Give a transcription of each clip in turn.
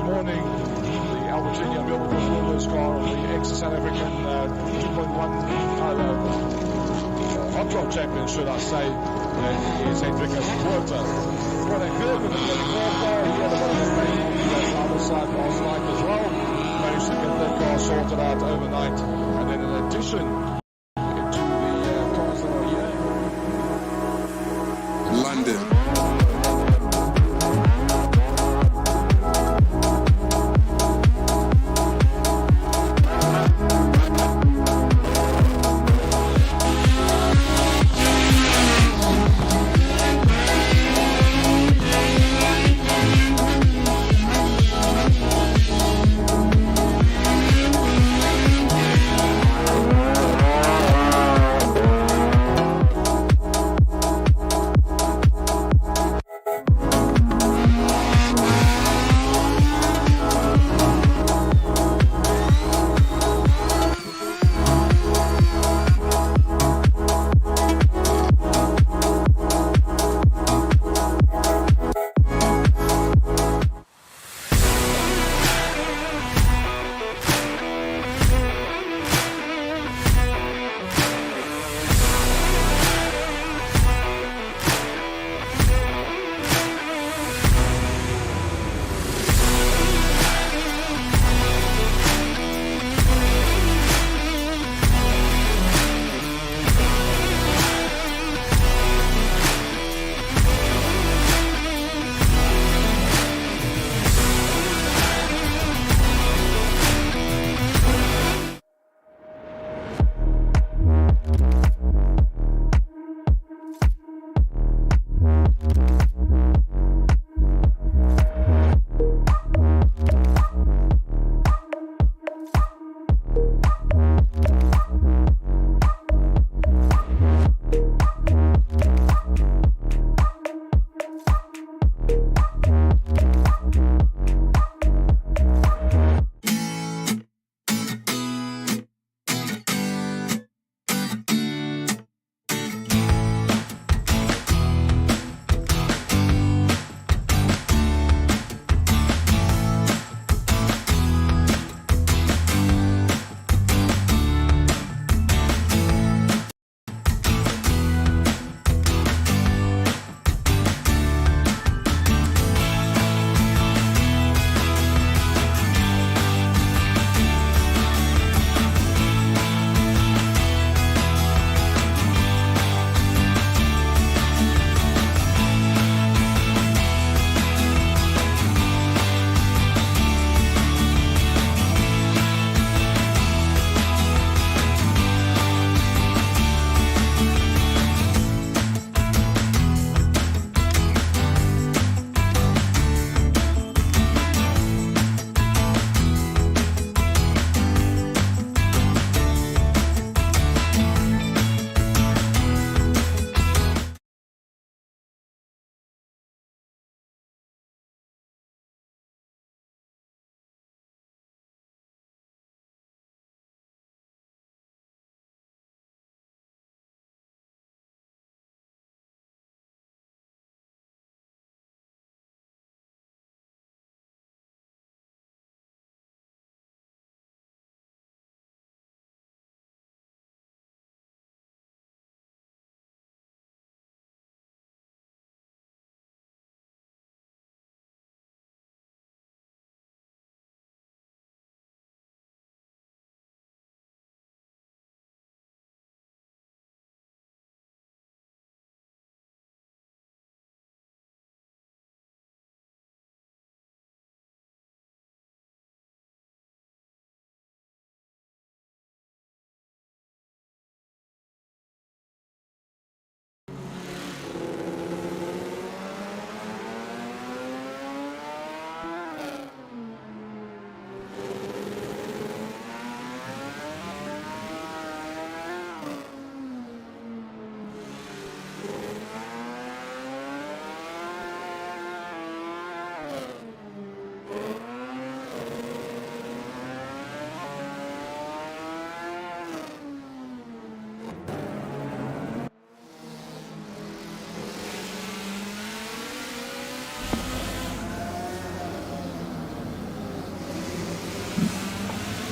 morning, the Albertina Mills car of the ex-South African 2.1 hot rod champion, should I say, is Hendrikus Puerta. What a good with the 24 car. He had a bit of a pain on the other side last night as well. Managed to get that car sorted out overnight. And then in addition to the cars that are here. London.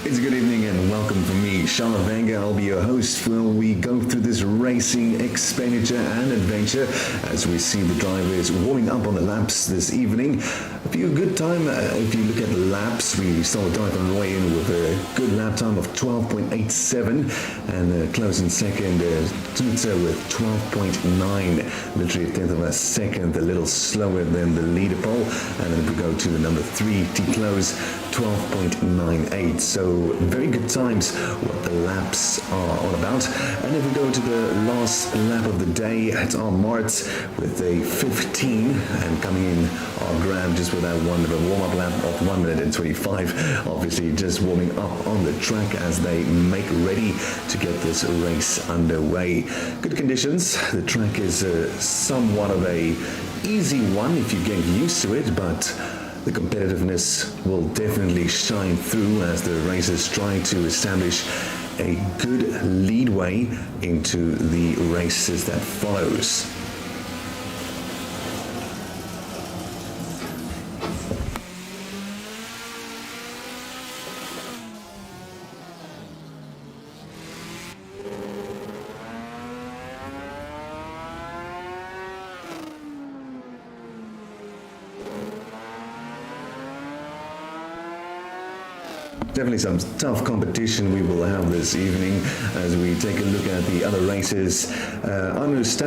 It's a good evening and welcome from me, Charlotte Wenger. I'll be your host while we go through this racing expenditure and adventure as we see the drivers warming up on the laps this evening. A few good time. If you look at the laps, we saw Jonathan Roy in with a good lap time of 12.87 and close in second, Tunza with 12.9, literally a tenth of a second, a little slower than the leader pole. And then we go to the number 3, T-Close, 12.98. So very good times what the laps are all about. And if we go to the last lap of the day, it's our Marts with a 15 and coming in our Graham just with that one of a warm-up lap of 1 minute and 25. Obviously just warming up on the track as they make ready to get this race underway. Good conditions. The track is somewhat of a easy one if you get used to it, but the competitiveness will definitely shine through as the racers try to establish a good leadway into the races that follows. Definitely some tough competition we will have this evening as we take a look at the other races. Hernus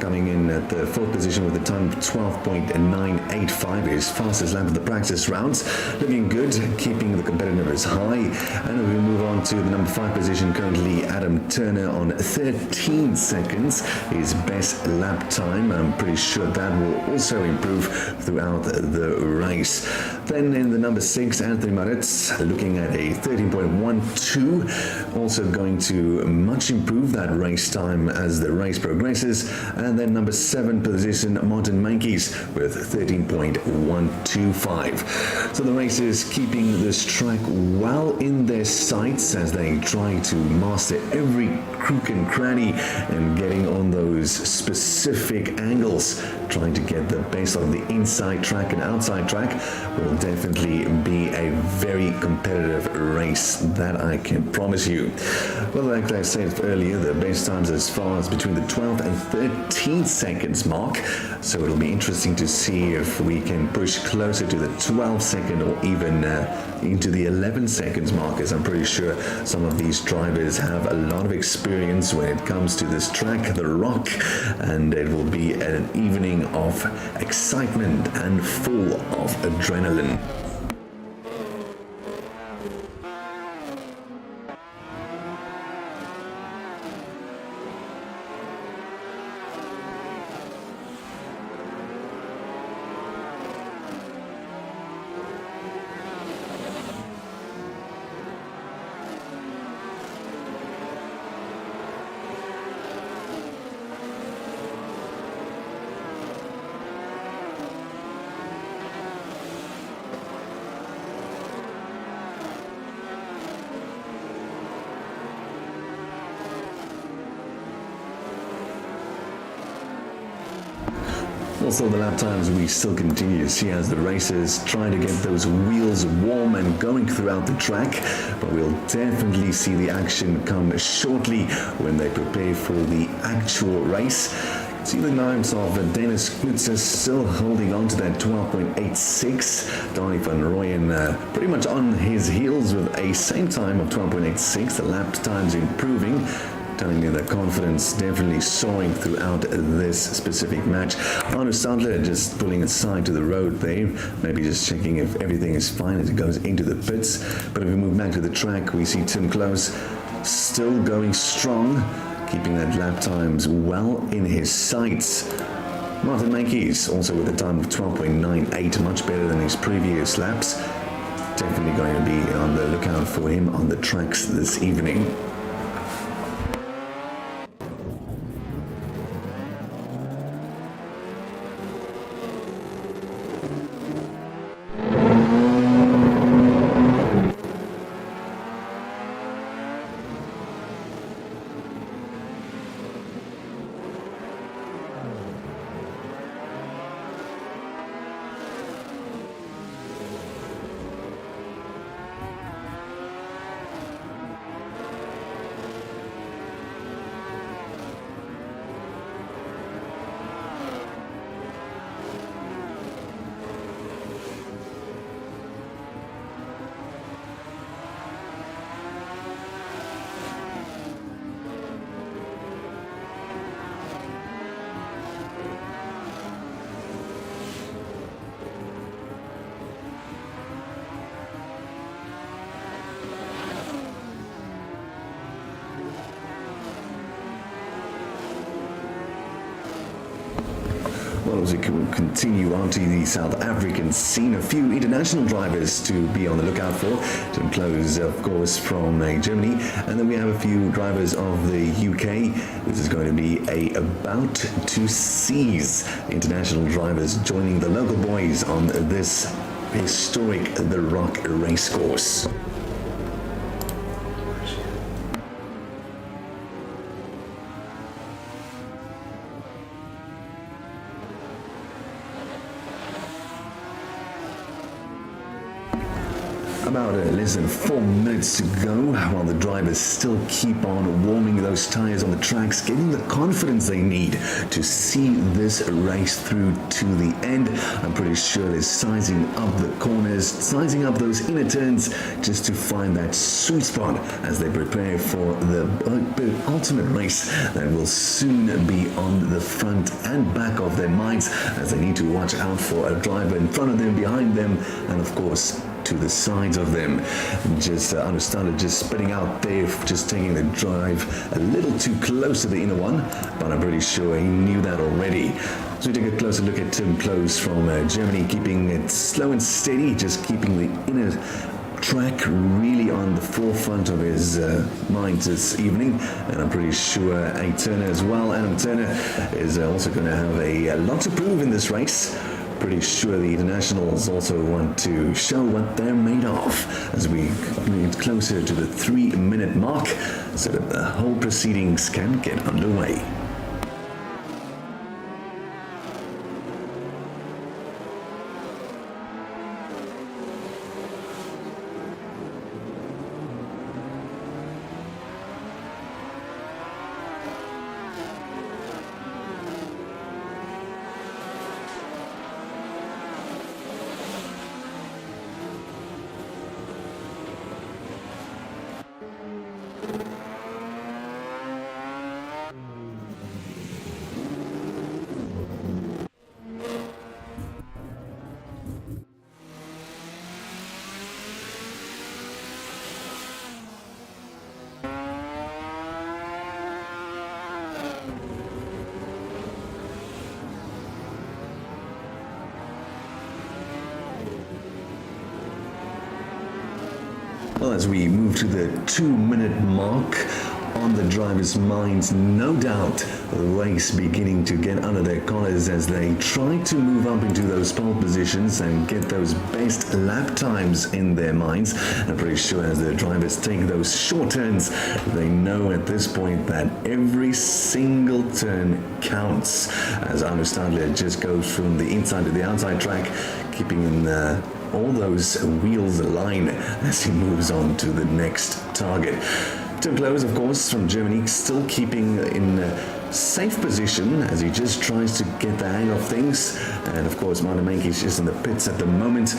coming in at the 4th position with a time of 12.985, his fastest lap of the practice rounds. Looking good, keeping the competitiveness high. And we move on to the number 5 position, currently Adam Turner on 13 seconds, his best lap time. I'm pretty sure that will also improve throughout the race. Then in the number 6, Anthony Maritz, looking at a 13.12, also going to much improve that race time as the race progresses. And then number 7 position, Martin Meintjes with 13.125. So the racers keeping this track well in their sights as they try to master every crook and cranny and getting on those specific angles, trying to get the best of the inside track and outside track. Will definitely be a very competitive race, that I can promise you. Well, like I said earlier, the best times as far as between the 12 and 13 seconds mark, so it'll be interesting to see if we can push closer to the 12 second or even into the 11 seconds mark, as I'm pretty sure some of these drivers have a lot of experience when it comes to this track, the Rock, and it will be an evening of excitement and full of adrenaline. Also, the lap times we still continue to see as the racers try to get those wheels warm and going throughout the track, but we'll definitely see the action come shortly when they prepare for the actual race. See the names of Dennis Knutzer still holding on to that 12.86. Donny van Rooyen pretty much on his heels with a same time of 12.86. The lap times improving, telling me that confidence definitely soaring throughout this specific match. Hernus just pulling aside to the road there, maybe just checking if everything is fine as it goes into the pits. But if we move back to the track, we see Tim Close still going strong, keeping that lap times well in his sights. Martin Meintjes also with a time of 12.98, much better than his previous laps. Definitely going to be on the lookout for him on the tracks this evening. course, we can continue on to the South African scene. A few international drivers to be on the lookout for. To close, of course, from Germany. And then we have a few drivers of the UK. This is going to be a about to seize international drivers joining the local boys on this historic The Rock racecourse. About less than 4 minutes to go while the drivers still keep on warming those tires on the tracks, getting the confidence they need to see this race through to the end. I'm pretty sure they're sizing up the corners, sizing up those inner turns just to find that sweet spot as they prepare for the ultimate race that will soon be on the front and back of their minds, as they need to watch out for a driver in front of them, behind them, and of course to the sides of them. Just understand just spitting out there, just taking the drive a little too close to the inner one, but I'm pretty sure he knew that already. So we take a closer look at Tim Close from Germany, keeping it slow and steady, just keeping the inner track really on the forefront of his mind this evening. And I'm pretty sure A. Turner as well, Adam Turner, is also going to have a lot to prove in this race. Pretty sure the internationals also want to show what they're made of as we get closer to the 3-minute mark so that the whole proceedings can get underway. Well, as we move to the 2-minute mark on the drivers' minds, no doubt the race beginning to get under their collars as they try to move up into those pole positions and get those best lap times in their minds. I'm pretty sure as the drivers take those short turns, they know at this point that every single turn counts, as Arno Stadler just goes from the inside to the outside track, keeping in all those wheels align as he moves on to the next target. Tim Close, of course, from Germany, still keeping in a safe position as he just tries to get the hang of things. And of course, Meintjes is in the pits at the moment,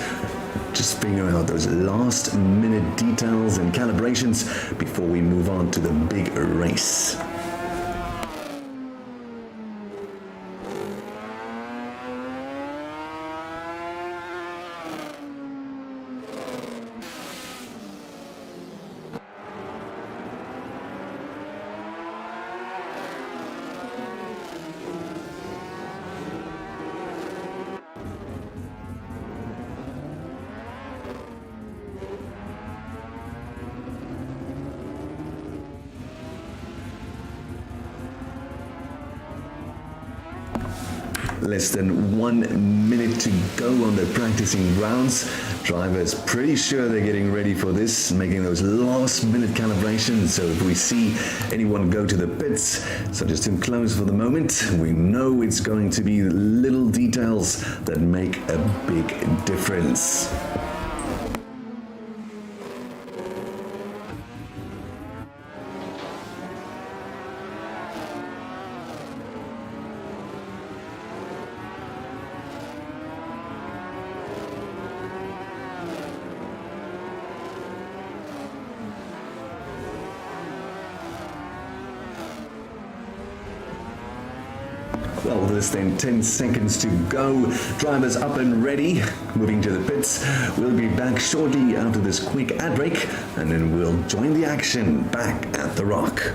just figuring out those last minute details and calibrations before we move on to the big race. Less than 1 minute to go on the practicing rounds. Drivers pretty sure they're getting ready for this, making those last minute calibrations. So if we see anyone go to the pits, such as Tim Close for the moment, we know it's going to be little details that make a big difference. Well, less than 10 seconds to go. Drivers up and ready, moving to the pits. We'll be back shortly after this quick ad break, and then we'll join the action back at the Rock.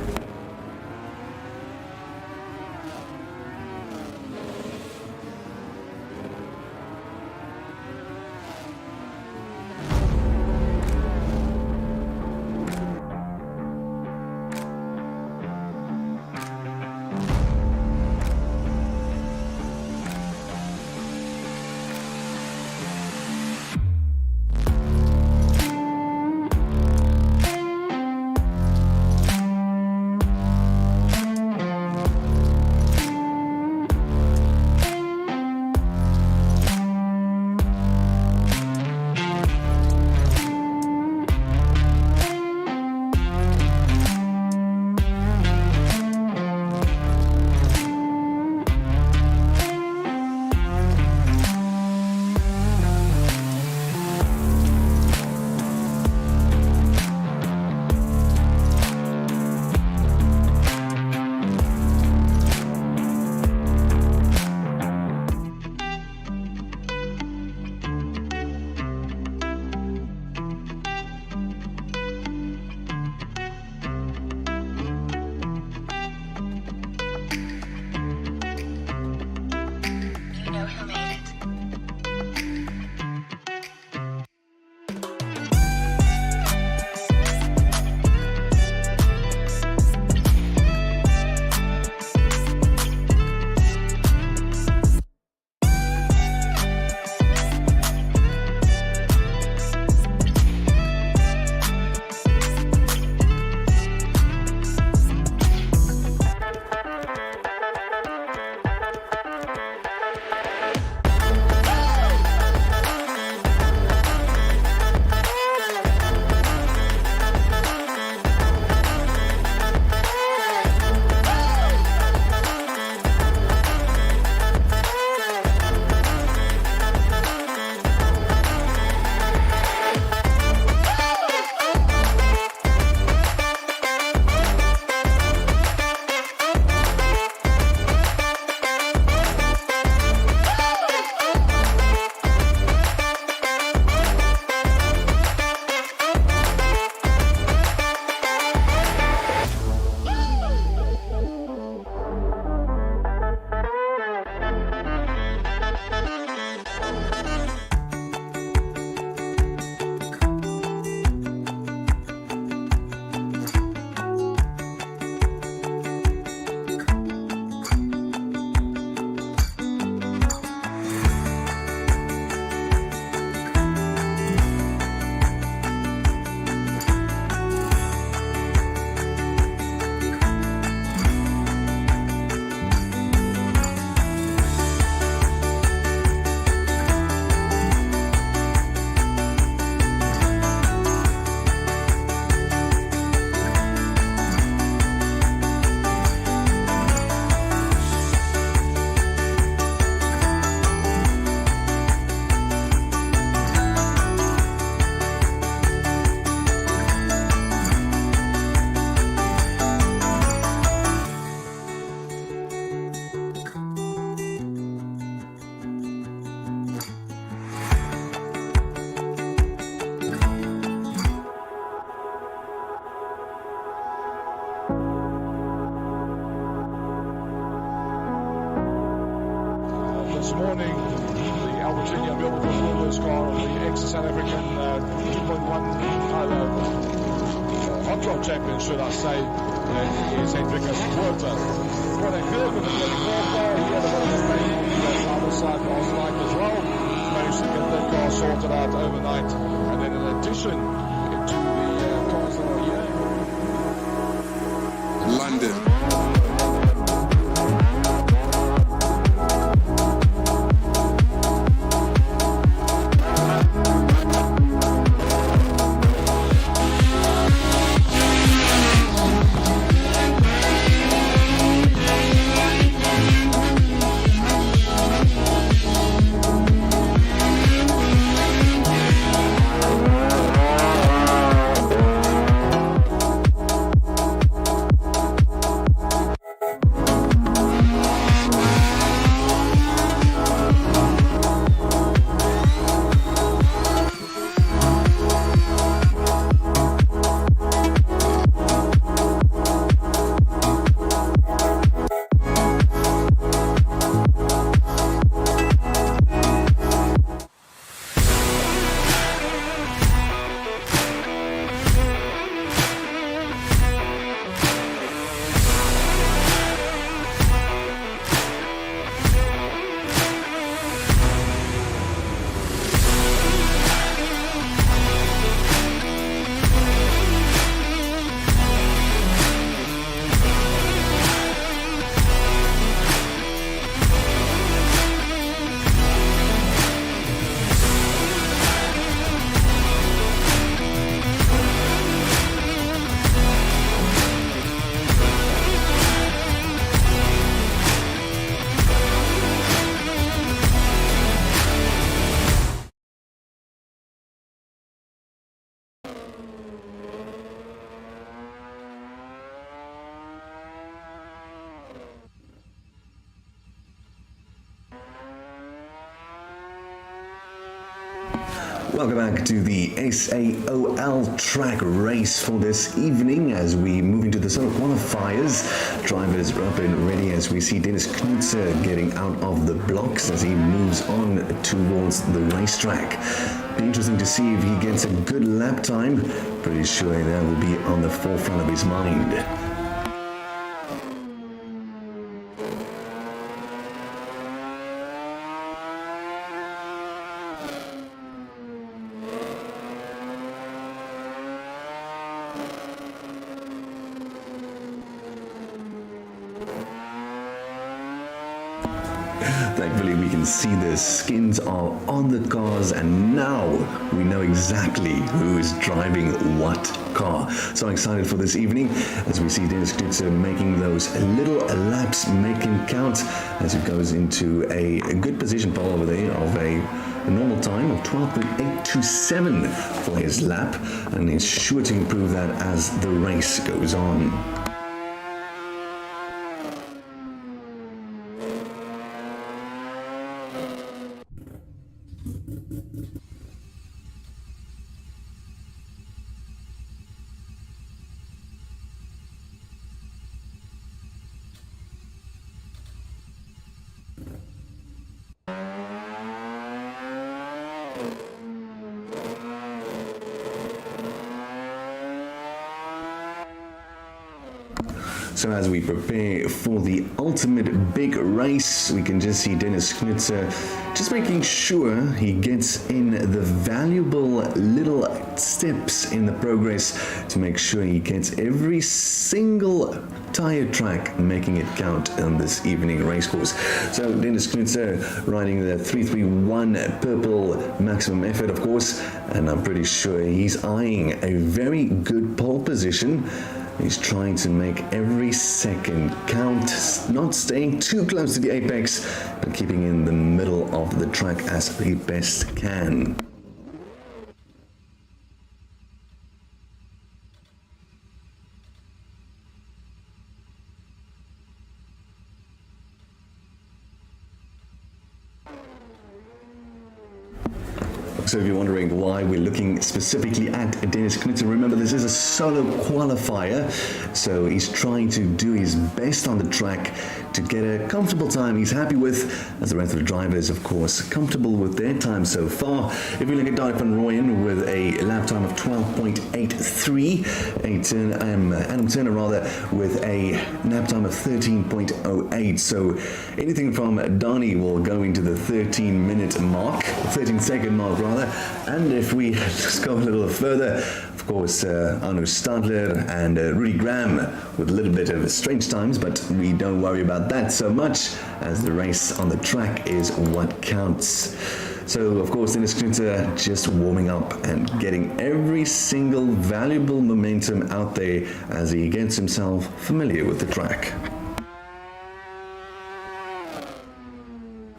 Virginia built the Hernus car of the ex-South African 2.1 hot rod champion, should I say, is Hendrikus Puerto. What a curve in the 24 car. He had a bit of a pain on the other side last night as well. Managed to get that car sorted out overnight. And then in addition to the cars that are here, London. Welcome back to the SAOL track race for this evening as we move into the solo qualifiers. Drivers are up and ready as we see Dennis Knutzer getting out of the blocks as he moves on towards the racetrack. Be interesting to see if he gets a good lap time. Pretty sure that will be on the forefront of his mind. Thankfully we can see the skins are on the cars and now we know exactly who is driving what car. So excited for this evening as we see Dennis Knutzer making those little laps making count as he goes into a good position pole over there of a normal time of 12.827 for his lap, and he's sure to improve that as the race goes on. So as we prepare for the ultimate big race, we can just see Dennis Knutzer just making sure he gets in the valuable little steps in the progress to make sure he gets every single tire track making it count on this evening race course. So Dennis Knutzer riding the 331 purple maximum effort, of course, and I'm pretty sure he's eyeing a very good pole position. He's trying to make every second count, not staying too close to the apex, but keeping in the middle of the track as he best can. So if you're wondering why we're looking specifically at Dennis Knutzer, remember this is a solo qualifier, so he's trying to do his best on the track to get a comfortable time he's happy with, as the rest of the drivers, of course, comfortable with their time so far. If you look at Dylan van Rooyen with a lap time of 12.83, Adam Turner with a lap time of 13.08. So anything from Donny will go into the 13-minute mark, 13-second mark rather. And if we just go a little further, of course, Arno Stadler and Rudy Graham with a little bit of strange times, but we don't worry about that so much, as the race on the track is what counts. So, of course, Dennis Knute just warming up and getting every single valuable momentum out there as he gets himself familiar with the track.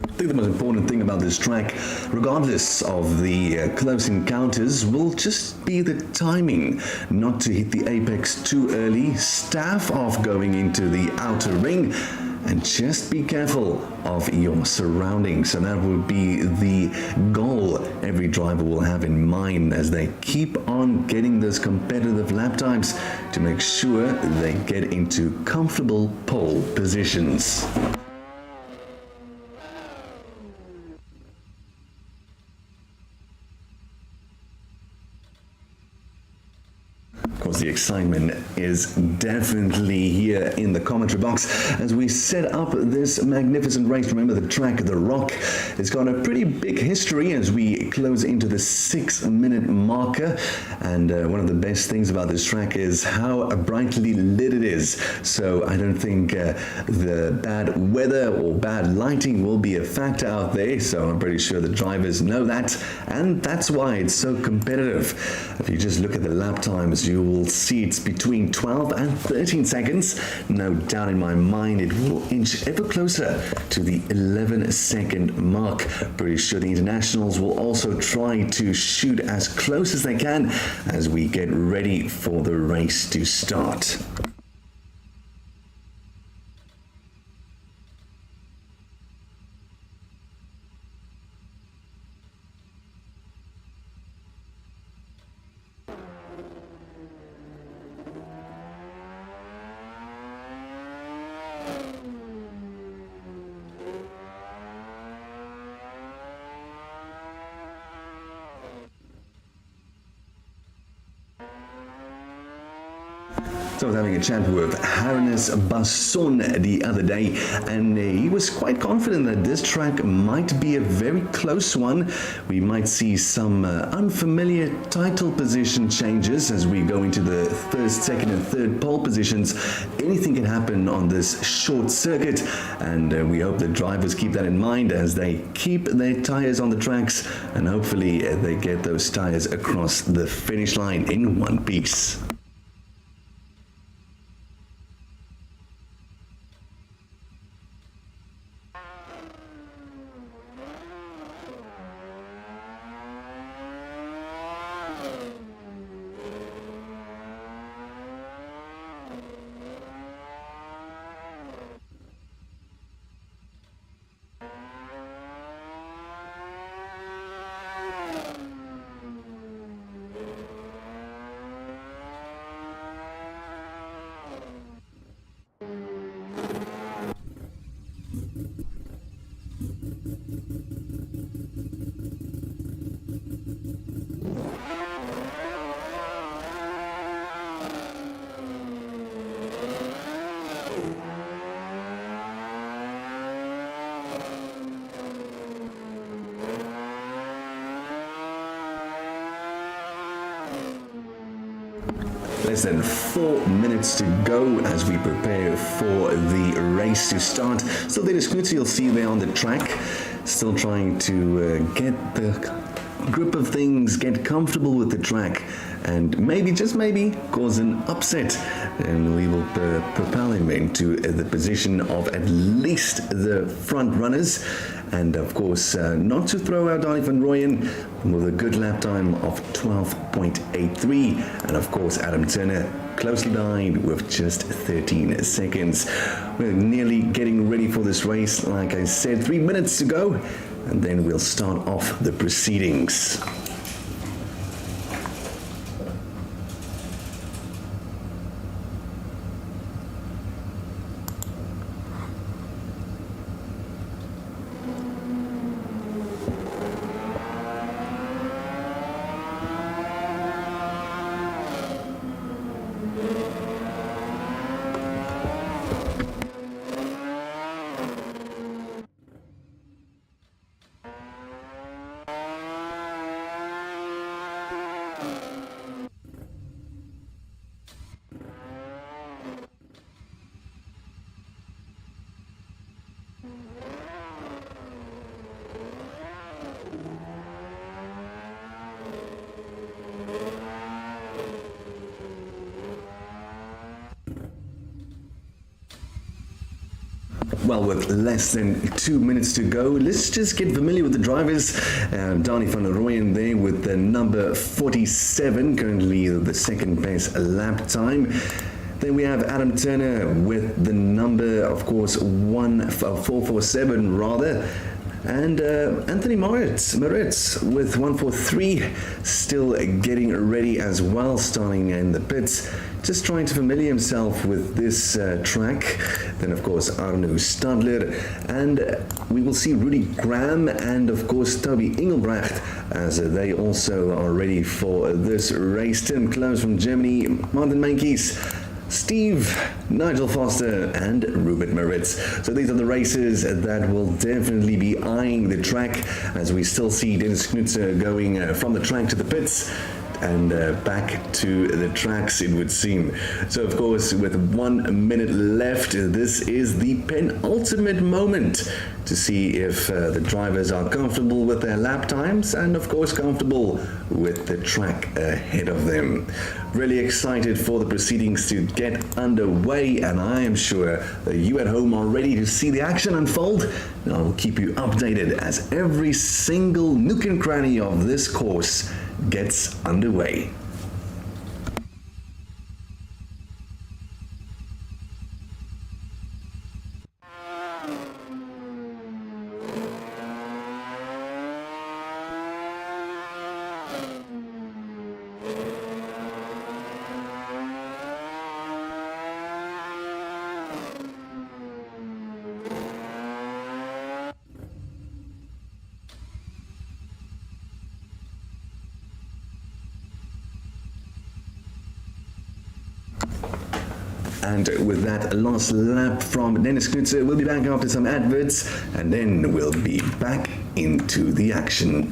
I think the most important thing about this track, regardless of the close encounters, will just be the timing. Not to hit the apex too early, staff off going into the outer ring, and just be careful of your surroundings. And that will be the goal every driver will have in mind as they keep on getting those competitive lap times to make sure they get into comfortable pole positions. Of course, the excitement is definitely here in the commentary box as we set up this magnificent race. Remember, the track, The Rock, has got a pretty big history as we close into the 6-minute marker. And one of the best things about this track is how brightly lit it is. So I don't think the bad weather or bad lighting will be a factor out there. So I'm pretty sure the drivers know that. And that's why it's so competitive. If you just look at the lap times, you will see it's between 12 and 13 seconds. No doubt in my mind it will inch ever closer to the 11-second mark. Pretty sure the internationals will also try to shoot as close as they can as we get ready for the race to start. So I was having a chat with Hernus Basson the other day, and he was quite confident that this track might be a very close one. We might see some unfamiliar title position changes as we go into the first, second and third pole positions. Anything can happen on this short circuit, and we hope the drivers keep that in mind as they keep their tires on the tracks, and hopefully they get those tires across the finish line in one piece. Less than 4 minutes to go as we prepare for the race to start. So there is Knute, you'll see there on the track, still trying to get the grip of things, get comfortable with the track, and maybe, just maybe, cause an upset. And we will propel him into the position of at least the front runners. And of course, not to throw out Dylan van Rooyen with a good lap time of 12.83. And of course, Adam Turner closely behind with just 13 seconds. We're nearly getting ready for this race. Like I said, 3 minutes to go, and then we'll start off the proceedings. Well, with less than 2 minutes to go, let's just get familiar with the drivers. Dani van der Rooyen there with the number 47, currently the second best lap time. Then we have Adam Turner with the number, of course, 447 rather. And Anthony Moritz with 143, still getting ready as well, starting in the pits, just trying to familiar himself with this track. Then of course Hernus Stadler, and we will see Rudy Graham and of course Toby Engelbrecht as they also are ready for this race. Tim Close from Germany, Martin Meintjes, Steve, Nigel Foster and Ruben Moritz. So these are the races that will definitely be eyeing the track, as we still see Dennis Knutzer going from the track to the pits and back to the tracks, it would seem. So of course, with 1 minute left, this is the penultimate moment to see if the drivers are comfortable with their lap times and of course comfortable with the track ahead of them. Really excited for the proceedings to get underway, and I am sure that you at home are ready to see the action unfold. And I will keep you updated as every single nook and cranny of this course gets underway. And with that last lap from Dennis Knutzer, we'll be back after some adverts, and then we'll be back into the action.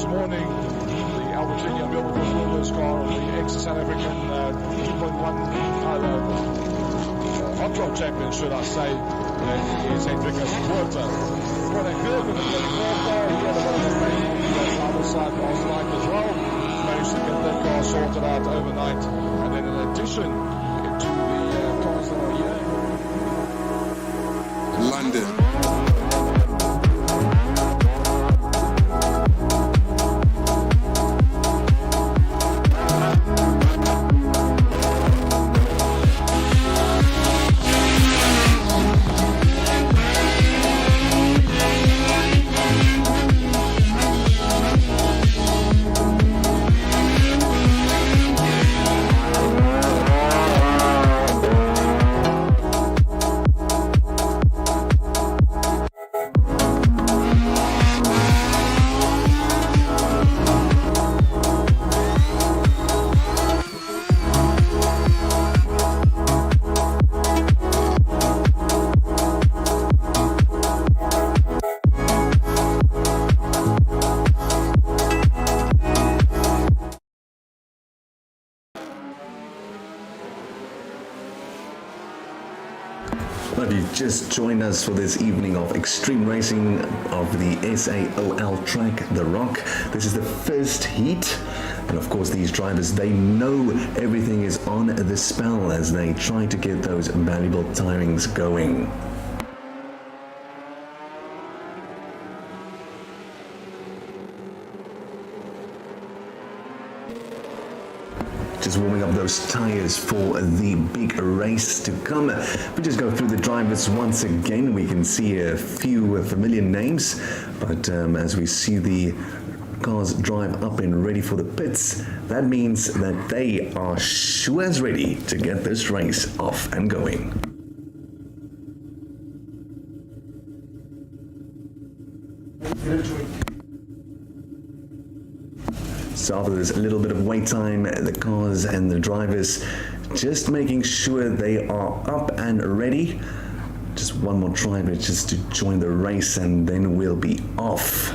morning. The Albertina Milwaukee Williams car, the ex-South African 2.1 hot rod champion, should I say, is Hendrikus Puerto. What a good with the 24 car. He had a bit of a pain on the other side last night as well. Managed to get that car sorted out overnight. And then in addition to the cars that are here. London. Well, if you've just joined us for this evening of extreme racing of the SAOL track, The Rock, this is the first heat. And of course, these drivers, they know everything is on the spell as they try to get those valuable timings going. Just warming up those tires for the big race to come. We just go through the drivers once again. We can see a few familiar names, but as we see the cars drive up and ready for the pits, that means that they are sure as ready to get this race off and going. So after this little bit of wait time, the cars and the drivers just making sure they are up and ready. Just one more driver just to join the race and then we'll be off.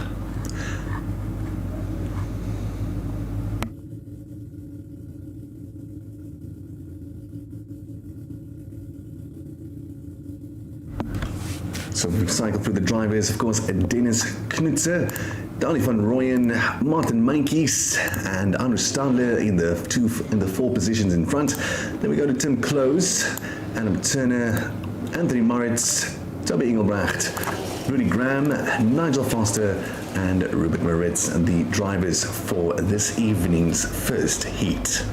So we cycle through the drivers, of course, Dennis Knutzer, Dani van Rooyen, Martin Meintjes, and Hernus in the four positions in front. Then we go to Tim Close, Adam Turner, Anthony Moritz, Toby Engelbrecht, Rudy Graham, Nigel Foster, and Rupert Moritz, the drivers for this evening's first heat.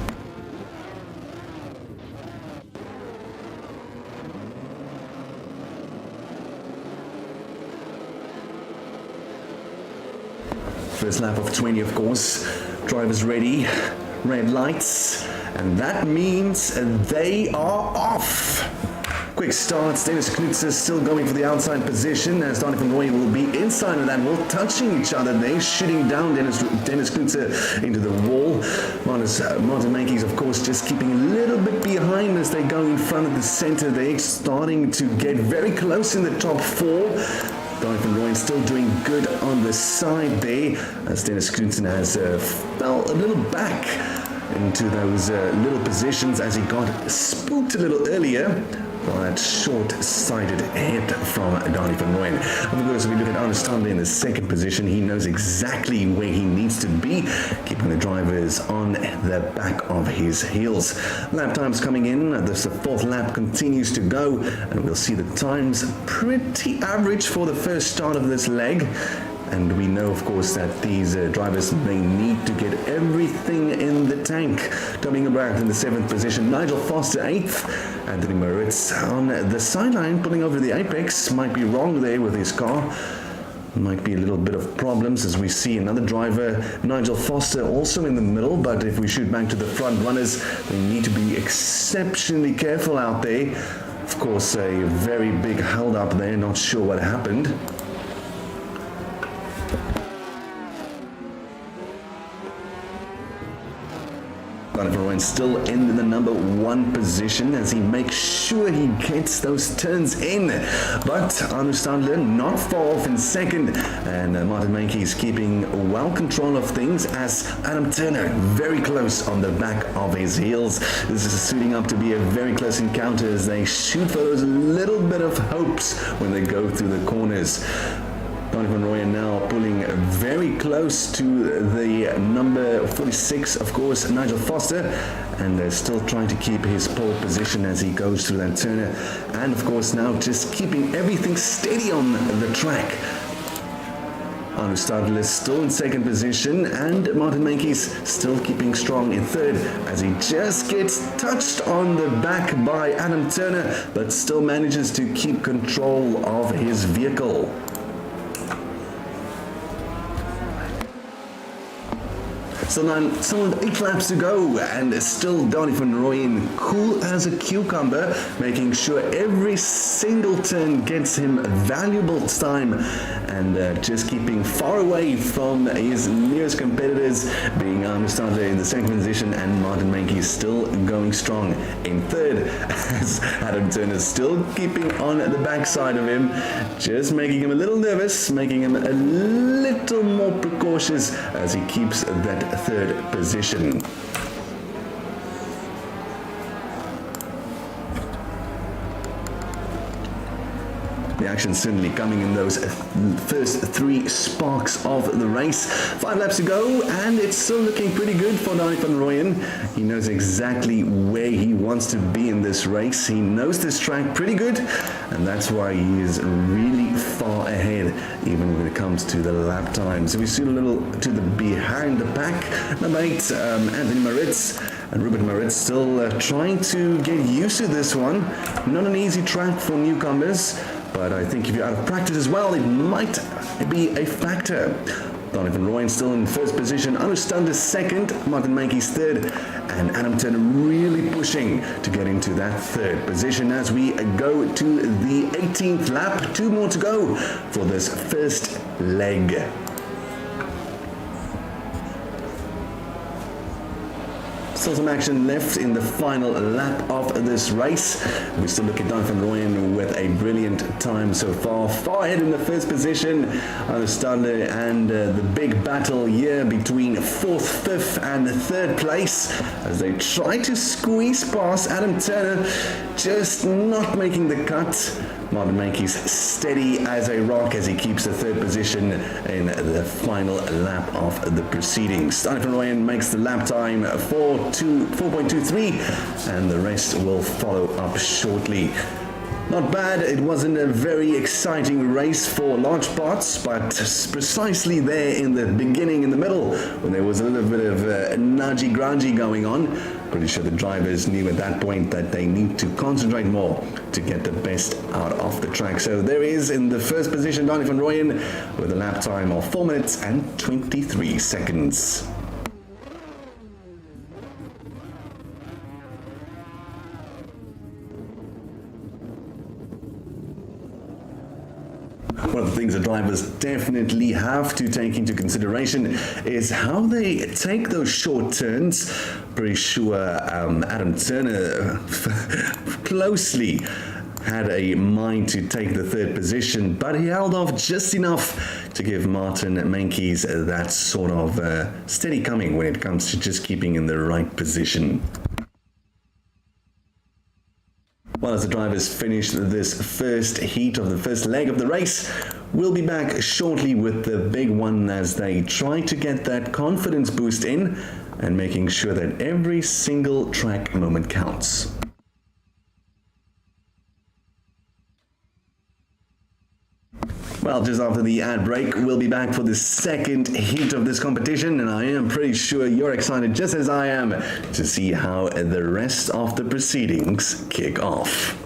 First lap of 20, of course. Drivers ready, red lights, and that means they are off. Quick starts, Dennis Knutzer still going for the outside position as Dani van Rooyen will be inside of that wall, touching each other. They're shooting down Dennis Knutzer into the wall. Martin Meintjes, of course, just keeping a little bit behind as they go in front of the center. They're starting to get very close in the top four. Dani van Rooyen still doing good on the side there as Dennis Knutzer has fell a little back into those little positions as he got spooked a little earlier by that short-sighted hit from Dani van Rooyen. Of course, if we look at Hernus in the second position, he knows exactly where he needs to be, keeping the drivers on the back of his heels. Lap times coming in. The fourth lap continues to go, and we'll see the times pretty average for the first start of this leg. And we know, of course, that these drivers may need to get everything in the tank. Toby Engelbrecht in the 7th position, Nigel Foster 8th, Anthony Moritz on the sideline, pulling over the apex. Might be wrong there with his car. Might be a little bit of problems as we see another driver, Nigel Foster, also in the middle. But if we shoot back to the front runners, they need to be exceptionally careful out there. Of course, a very big hold up there, not sure what happened. Donny van Rooyen still in the number 1 position as he makes sure he gets those turns in. But Hernus not far off in second, and Martin Meintjes keeping well control of things as Adam Turner very close on the back of his heels. This is suiting up to be a very close encounter as they shoot for those little bit of hopes when they go through the corners. Donny van Rooyen now pulling very close to the number 46, of course, Nigel Foster, and still trying to keep his pole position as he goes through that turner. And of course now just keeping everything steady on the track. Hernus is still in second position, and Martin Meintjes still keeping strong in third as he just gets touched on the back by Adam Turner, but still manages to keep control of his vehicle. Still 8 laps to go, and still Donny van Rooyen cool as a cucumber, making sure every single turn gets him valuable time, and just keeping far away from his nearest competitors, being Hernus in the second position, and Martin Meintjes still going strong in third, as Adam Turner still keeping on the backside of him, just making him a little nervous, making him a little more precautious as he keeps that third position. The action certainly coming in those first 3 sparks of the race. 5 laps to go, and it's still looking pretty good for Donny van Rooyen. He knows exactly where he wants to be in this race. He knows this track pretty good, and that's why he is really far ahead, even when it comes to the lap time. So we see a little to the behind the pack. Number 8, Anthony Maritz. And Ruben Maritz still trying to get used to this one. Not an easy track for newcomers, but I think if you're out of practice as well, it might be a factor. Donny van Rooyen still in first position, Hernus second, Martin Meintjes third, and Adam Turner really pushing to get into that third position as we go to the 18th lap. 2 more to go for this first leg. Still some action left in the final lap of this race. We still look at Donny van Rooyen with a brilliant time so far. Far ahead in the first position. Hernus and the big battle here between 4th, 5th and 3rd place as they try to squeeze past Adam Turner, just not making the cut. Martin Meintjes steady as a rock as he keeps the 3rd position in the final lap of the proceedings. Donny van Rooyen makes the lap time 4.23, and the rest will follow up shortly. Not bad. It wasn't a very exciting race for large parts, but precisely there in the beginning, in the middle, when there was a little bit of nudgy-grungy going on, pretty sure the drivers knew at that point that they need to concentrate more to get the best out of the track. So there is in the first position Donny van Rooyen with a lap time of 4 minutes and 23 seconds. One of the things the drivers definitely have to take into consideration is how they take those short turns. Pretty sure Adam Turner closely had a mind to take the 3rd position, but he held off just enough to give Martin Meintjes that sort of steady coming when it comes to just keeping in the right position. Well, as the drivers finish this first heat of the first leg of the race, we'll be back shortly with the big one as they try to get that confidence boost in and making sure that every single track moment counts. Well, just after the ad break, we'll be back for the second heat of this competition, and I am pretty sure you're excited just as I am to see how the rest of the proceedings kick off.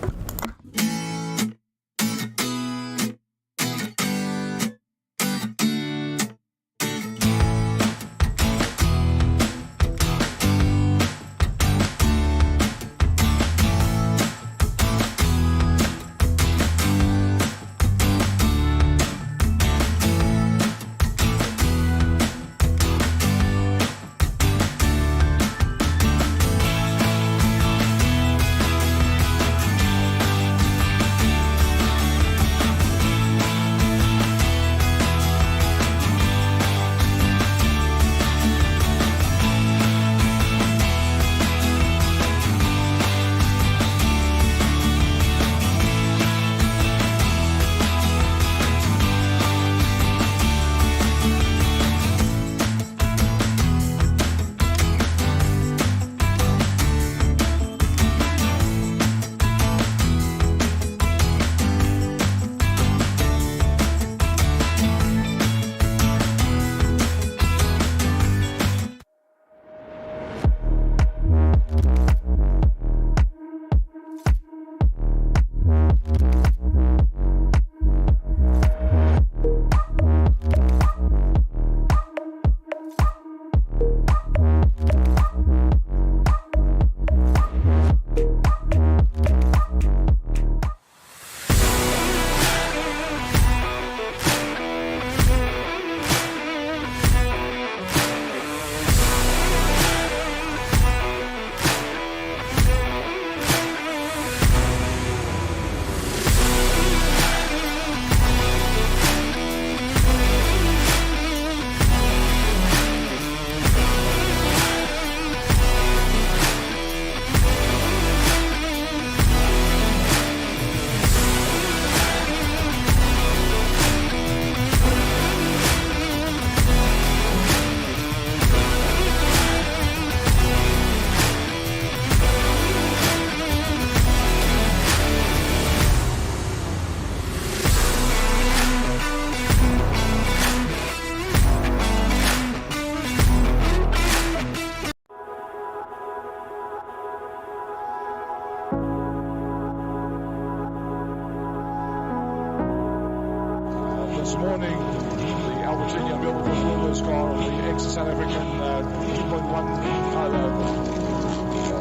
this morning. The Albertinian built Wilder's car on the ex-South African 2.1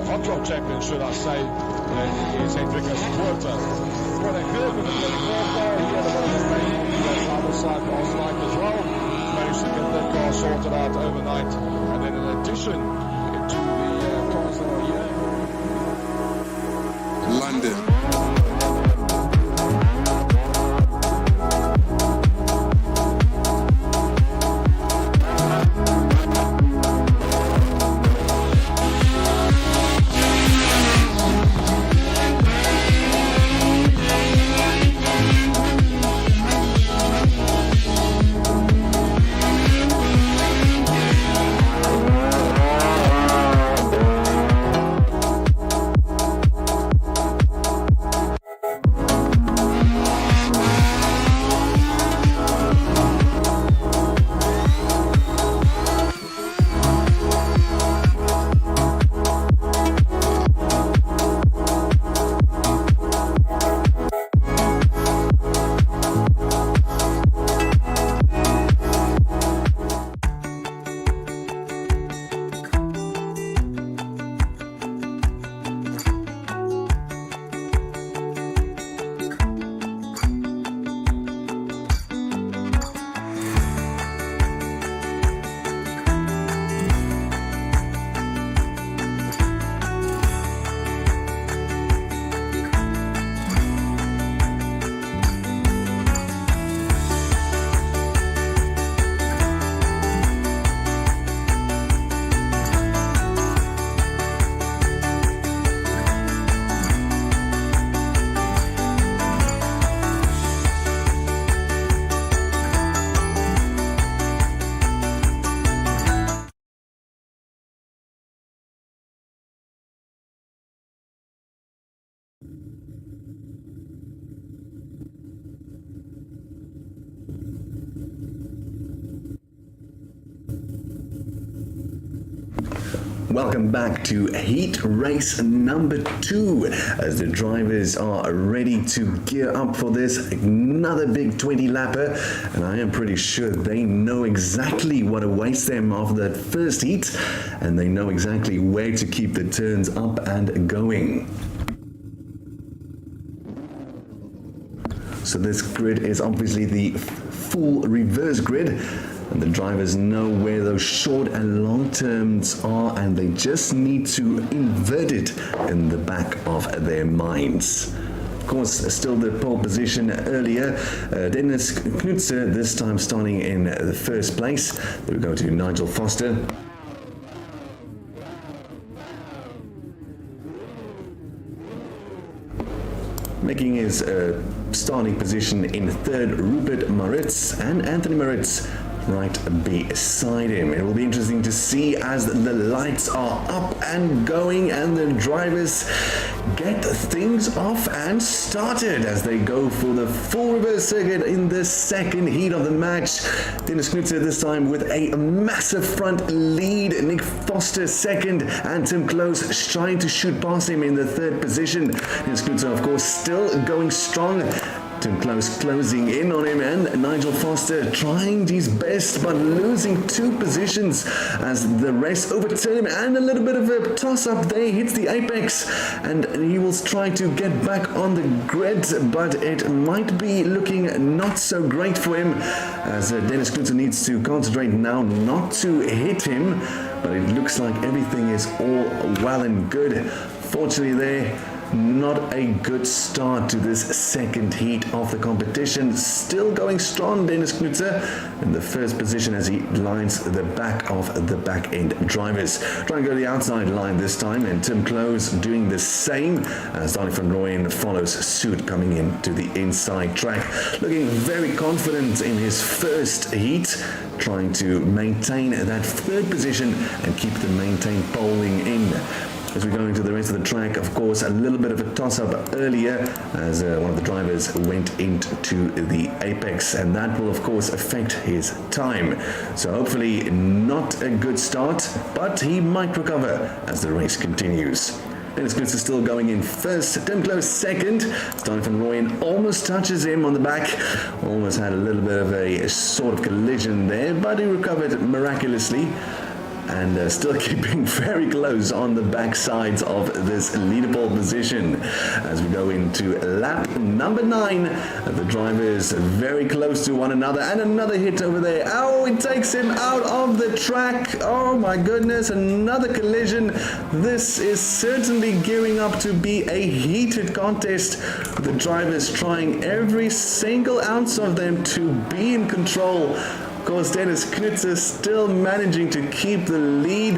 hot rod champion, should I say, is Hendrikus Puerta. What a good with the 24 car. He had a bit of a pain on the other side last night as well. Managed to get that car sorted out overnight. And then in addition to the cars that are here, London. Welcome back to heat race number 2 as the drivers are ready to gear up for this another big 20 lapper, and I am pretty sure they know exactly what awaits them after that first heat, and they know exactly where to keep the turns up and going. So this grid is obviously the full reverse grid, and the drivers know where those short and long turns are, and they just need to invert it in the back of their minds. Of course, still the pole position earlier. Dennis Knutzer this time starting in the first place. Then we go to Nigel Foster. Making his starting position in third, Rupert Maritz, and Anthony Maritz right beside him. It will be interesting to see as the lights are up and going and the drivers get things off and started as they go for the full reverse circuit in the second heat of the match. Dennis Knutzer this time with a massive front lead. Nick Foster second, and Tim Close trying to shoot past him in the third position. Dennis Knutzer, of course, still going strong. Tim Close closing in on him, and Nigel Foster trying his best but losing 2 positions as the race overturned him, and a little bit of a toss-up there. Hits the apex and he will try to get back on the grid, but it might be looking not so great for him as Dennis Knutzer needs to concentrate now not to hit him, but it looks like everything is all well and good. Fortunately there, not a good start to this second heat of the competition. Still going strong, Dennis Knutzer in the first position as he lines the back of the back end drivers. Trying to go to the outside line this time, and Tim Close doing the same as Donny van Rooyen follows suit, coming into the inside track. Looking very confident in his first heat, trying to maintain that third position and keep the maintained poling in. As we go into the rest of the track, of course, a little bit of a toss-up earlier as one of the drivers went into the apex, and that will, of course, affect his time. So hopefully not a good start, but he might recover as the race continues. Dennis Knudsen still going in first. Tim Close second. Donny van Rooyen almost touches him on the back. Almost had a little bit of a sort of collision there, but he recovered miraculously. And still keeping very close on the back sides of this leaderboard position. As we go into lap number 9, the drivers very close to one another, and another hit over there. Oh, it takes him out of the track. Oh my goodness, another collision. This is certainly gearing up to be a heated contest. The drivers trying every single ounce of them to be in control. Of course, Dennis Knudsen still managing to keep the lead.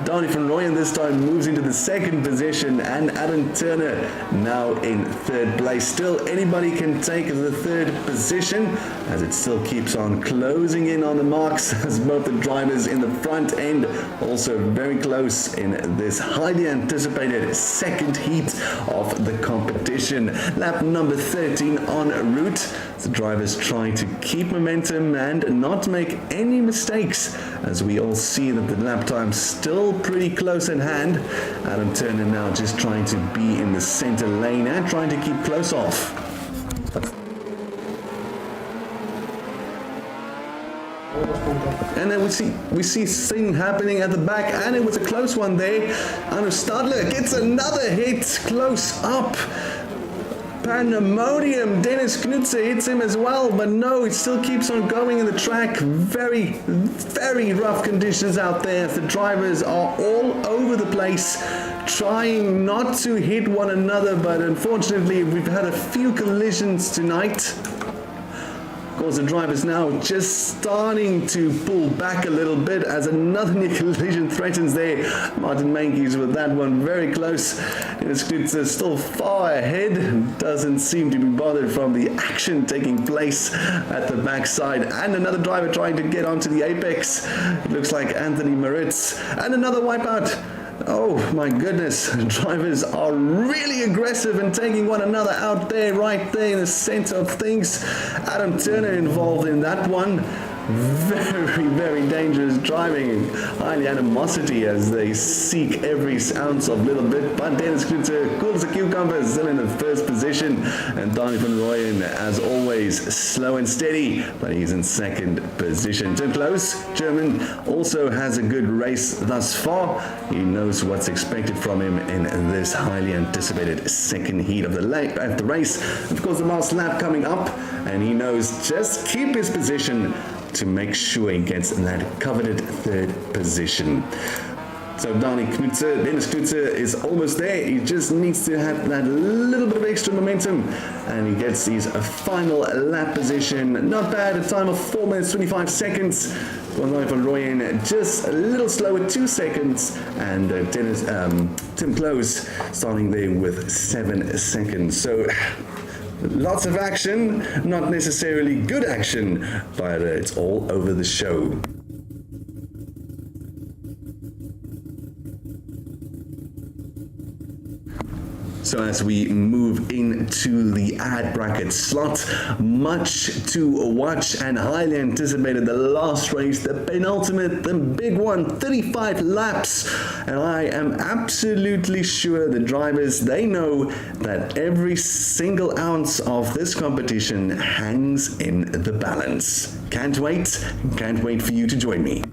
Donny van Rooyen this time moves into the second position, and Adam Turner now in third place. Still, anybody can take the third position as it still keeps on closing in on the marks as both the drivers in the front end also very close in this highly anticipated second heat of the competition. Lap number 13 en route. The drivers trying to keep momentum and not make any mistakes, as we all see that the lap time's still pretty close at hand. Adam Turner now just trying to be in the center lane and trying to keep close off. And then we see thing happening at the back, and it was a close one there. Anders Stadler gets another hit close up. Pandemonium. Dennis Knudsen hits him as well, but no, it still keeps on going in the track. Very, very rough conditions out there. The drivers are all over the place, trying not to hit one another, but unfortunately we've had a few collisions tonight. Of course, the drivers now just starting to pull back a little bit as another near collision threatens there. Martin Meintjes with that one very close. Dennis Knudsen still far ahead. Doesn't seem to be bothered from the action taking place at the backside. And another driver trying to get onto the apex. It looks like Anthony Maritz. And another wipeout. Oh my goodness, drivers are really aggressive and taking one another out there, right there in the center of things. Adam Turner involved in that one. Very, very dangerous driving. Highly animosity as they seek every ounce of little bit. But Dennis Knudsen, cool as a cucumber, still in the first position. And Donny van Rooyen, as always, slow and steady, but he's in second position. Tim Close, German, also has a good race thus far. He knows what's expected from him in this highly anticipated second heat of the race. Of course, the last lap coming up, and he knows just keep his position to make sure he gets that coveted third position. So Dennis Knudsen is almost there. He just needs to have that little bit of extra momentum, and he gets his final lap position. Not bad, a time of 4 minutes 25 seconds. Donny van Rooyen just a little slower, 2 seconds, and Tim Close starting there with 7 seconds. So lots of action, not necessarily good action, but it's all over the show. So as we move into the ad bracket slot, much to watch and highly anticipated. The last race, the penultimate, the big one, 35 laps. And I am absolutely sure the drivers, they know that every single ounce of this competition hangs in the balance. Can't wait for you to join me.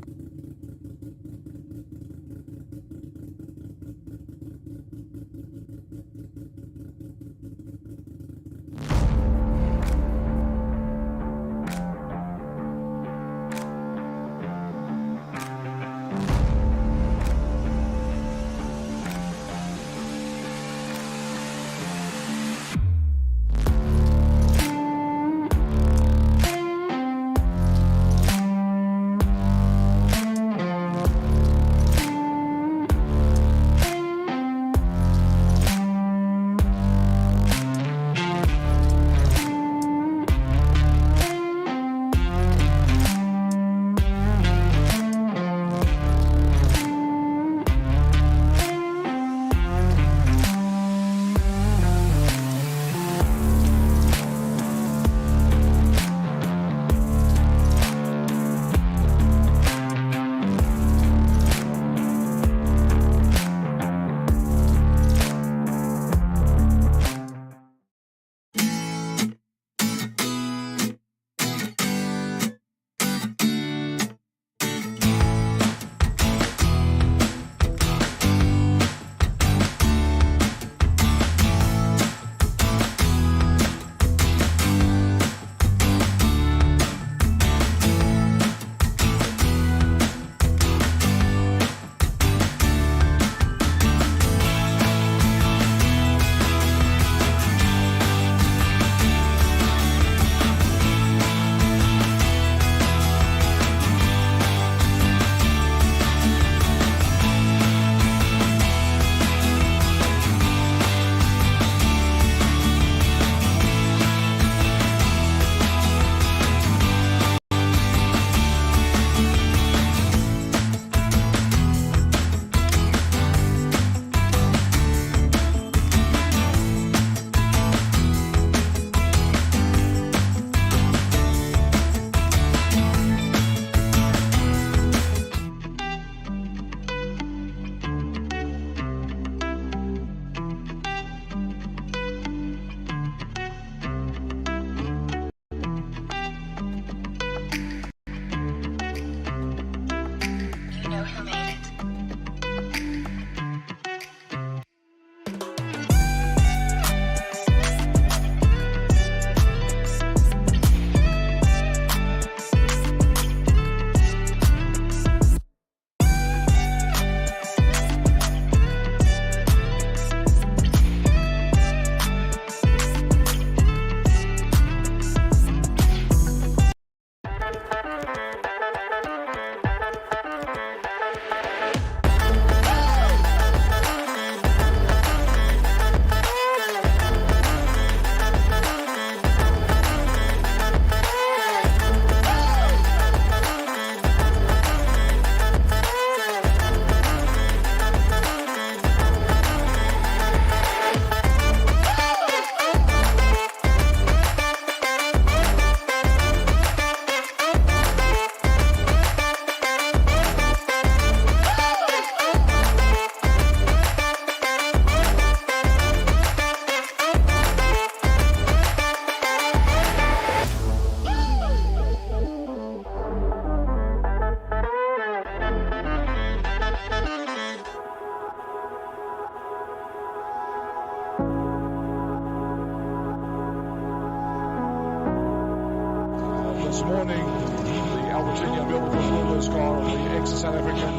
morning, the Albertini Wilberforce Wilbers car on the ex-South African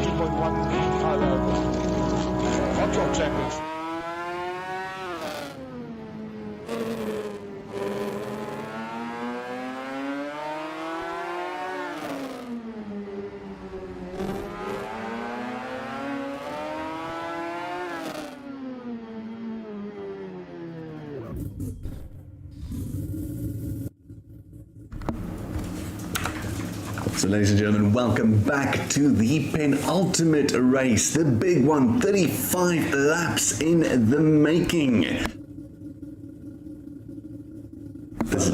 2.1 hot rod championship. So ladies and gentlemen, welcome back to the penultimate race, the big one, 35 laps in the making. This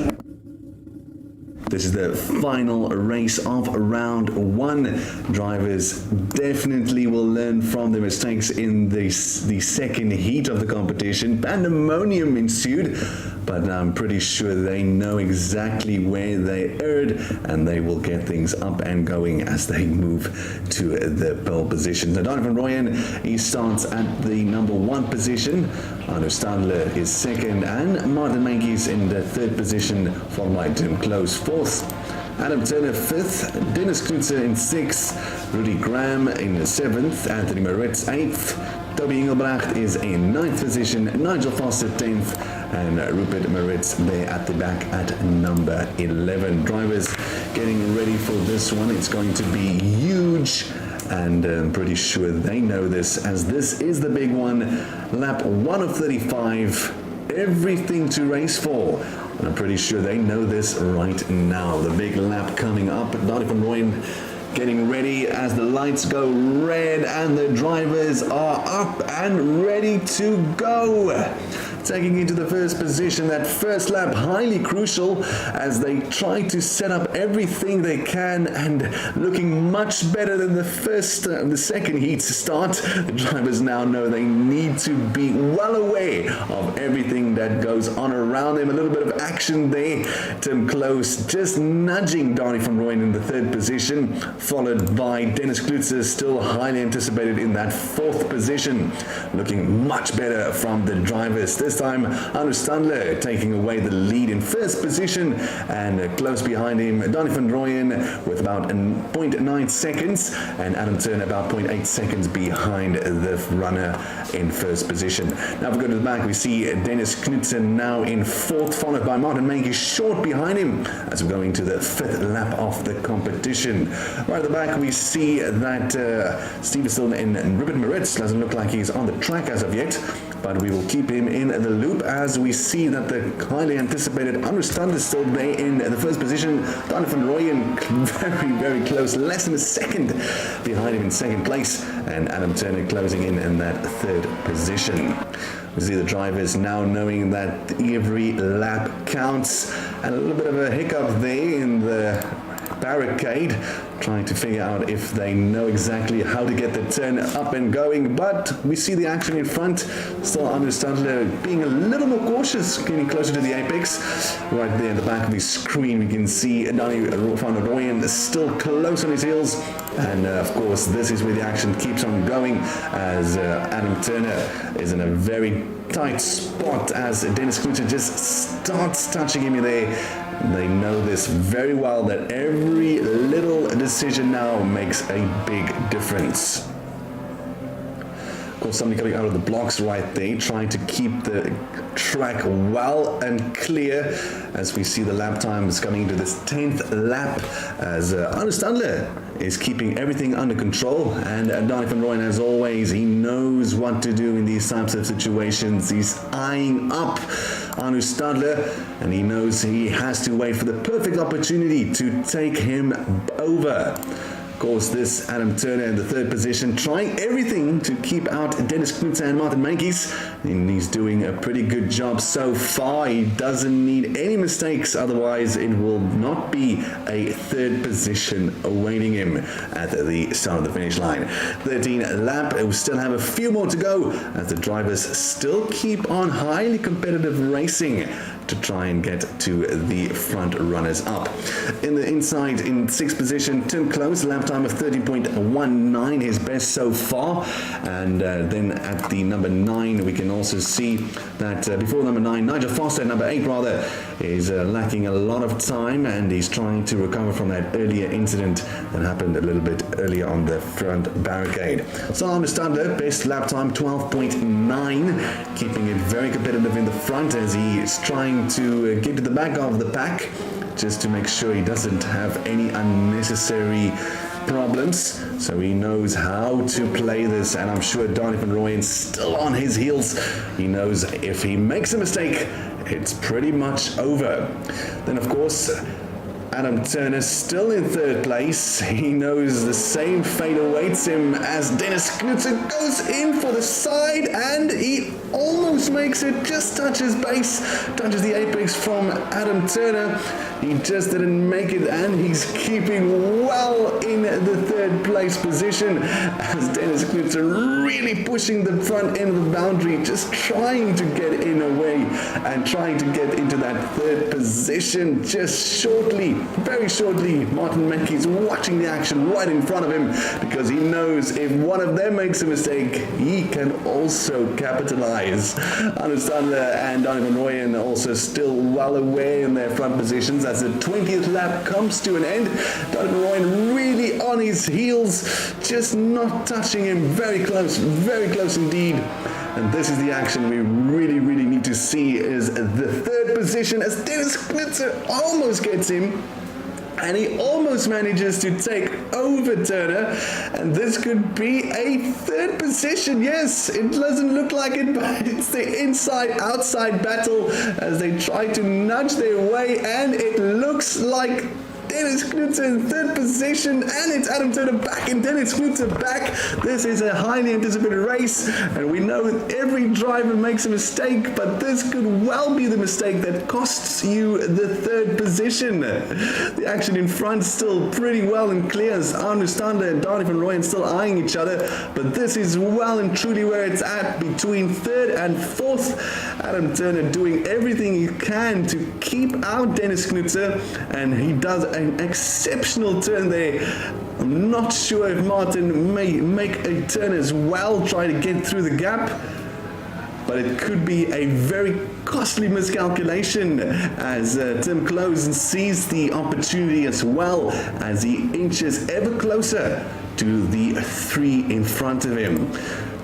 is the final race of round one. Drivers definitely will learn from their mistakes in the second heat of the competition. Pandemonium ensued, but I'm pretty sure they know exactly where they erred, and they will get things up and going as they move to the pole position. So Donovan Royen, he starts at the number 1 position. Hernus is second, and Martin Meintjes in the 3rd position, followed by Tim Close 4th. Adam Turner 5th, Dennis Knudsen in 6th, Rudy Graham in 7th, Anthony Moritz 8th, Toby Engelbrecht is in 9th position, Nigel Foster 10th, and Rupert Moritz there at the back at number 11. Drivers getting ready for this one. It's going to be huge, and I'm pretty sure they know this, as this is the big one. Lap 1 of 35, everything to race for. And I'm pretty sure they know this right now. The big lap coming up. Donovan Royen getting ready as the lights go red and the drivers are up and ready to go. Taking into the first position, that first lap highly crucial as they try to set up everything they can, and looking much better than the second heat start. The drivers now know they need to be well aware of everything that goes on around them. A little bit of action there. Tim Close just nudging Donovan Royen in the 3rd position, followed by Dennis Knudsen, still highly anticipated in that 4th position. Looking much better from the drivers. This time, Hernus taking away the lead in 1st position, and close behind him, Donovan Royen with about 0.9 seconds, and Adam Turner about 0.8 seconds behind the runner in 1st position. Now if we go to the back, we see Dennis Knudsen now in 4th, followed by Martin Meintjes short behind him as we're going to the 5th lap of the competition. Right at the back, we see that Stevenson and Rupert Moritz doesn't look like he's on the track as of yet, but we will keep him in the loop as we see that the highly anticipated Hernus is still there in the 1st position. Donovan Royen very, very close, less than a second behind him in 2nd place, and Adam Turner closing in that 3rd position. We see the drivers now knowing that every lap counts, and a little bit of a hiccup there in the barricade, trying to figure out if they know exactly how to get the turn up and going, but we see the action in front. Still Hernus being a little more cautious, getting closer to the apex. Right there in the back of the screen, we can see Donovan Royen still close on his heels, and of course this is where the action keeps on going, as Adam Turner is in a very tight spot as Dennis Knudsen just starts touching him there. They know this very well, that every little decision now makes a big difference. Of course, somebody coming out of the blocks right there, trying to keep the track well and clear, as we see the lap times coming into this 10th lap, as Hernus is keeping everything under control, and Donovan Royen, as always, he knows what to do in these types of situations. He's eyeing up Hernus, and he knows he has to wait for the perfect opportunity to take him over. Of course, this Adam Turner in the 3rd position, trying everything to keep out Dennis Knudsen and Martin Meintjes, and he's doing a pretty good job so far. He doesn't need any mistakes, otherwise it will not be a 3rd position awaiting him at the start of the finish line. 13th lap, we still have a few more to go as the drivers still keep on highly competitive racing. to try and get to the front runners up. In the inside, in 6th position, Tim Close, lap time of 30.19, his best so far. And then at the number 9, we can also see that before number 9, Nigel Foster, number 8 rather, is lacking a lot of time, and he's trying to recover from that earlier incident that happened a little bit earlier on the front barricade. So Hernus, best lap time 12.9, keeping it very competitive in the front as he is trying to get to the back of the pack, just to make sure he doesn't have any unnecessary problems. So he knows how to play this, and I'm sure Donny van Rooyen still on his heels. He knows if he makes a mistake, it's pretty much over. Then of course, Adam Turner still in 3rd place. He knows the same fate awaits him as Dennis Knudsen goes in for the side, and he almost makes it, just touches base, touches the apex from Adam Turner. He just didn't make it, and he's keeping well in the 3rd place position as Dennis Knudsen really pushing the front end of the boundary, just trying to get in a way and trying to get into that 3rd position. Just shortly, very shortly, Martin Meintjes watching the action right in front of him, because he knows if one of them makes a mistake, he can also capitalize. Hernus and Donny van Rooyen also still well away in their front positions as the 20th lap comes to an end. Donny van Rooyen really on his heels, just not touching him, very close indeed. And this is the action we really need to see, is the 3rd position as Dennis Knudsen almost gets him. And he almost manages to take over Turner, and this could be a 3rd position. Yes, it doesn't look like it, but it's the inside-outside battle as they try to nudge their way, and it looks like Dennis Knudsen in 3rd position, and it's Adam Turner back and Dennis Knudsen back. This is a highly anticipated race, and we know that every driver makes a mistake, but this could well be the mistake that costs you the 3rd position. The action in front still pretty well and clear as Hernus and Donny van Rooyen still eyeing each other, but this is well and truly where it's at between 3rd and 4th. Adam Turner doing everything he can to keep out Dennis Knudsen, and he does an exceptional turn there. I'm not sure if Martin may make a turn as well, try to get through the gap, but it could be a very costly miscalculation as Tim Close sees the opportunity as well as he inches ever closer to the 3 in front of him.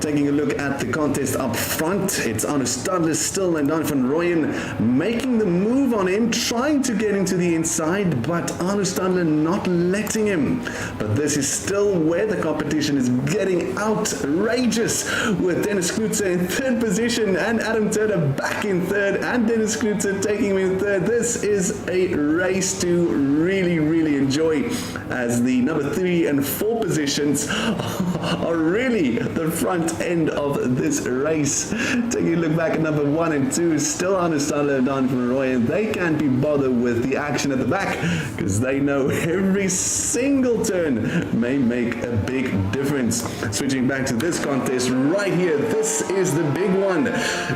Taking a look at the contest up front, it's Hernus still and Donny van Rooyen making the move on him, trying to get into the inside, but Hernus not letting him. But this is still where the competition is getting outrageous, with Dennis Knudsen in 3rd position and Adam Turner back in 3rd, and Dennis Knudsen taking him in 3rd. This is a race to really enjoy, as the number 3 and 4 positions are really the front end of this race. Taking a look back at number 1 and 2, still Hernus and Donny van Rooyen. They can't be bothered with the action at the back, because they know every single turn may make a big difference. Switching back to this contest right here, this is the big one.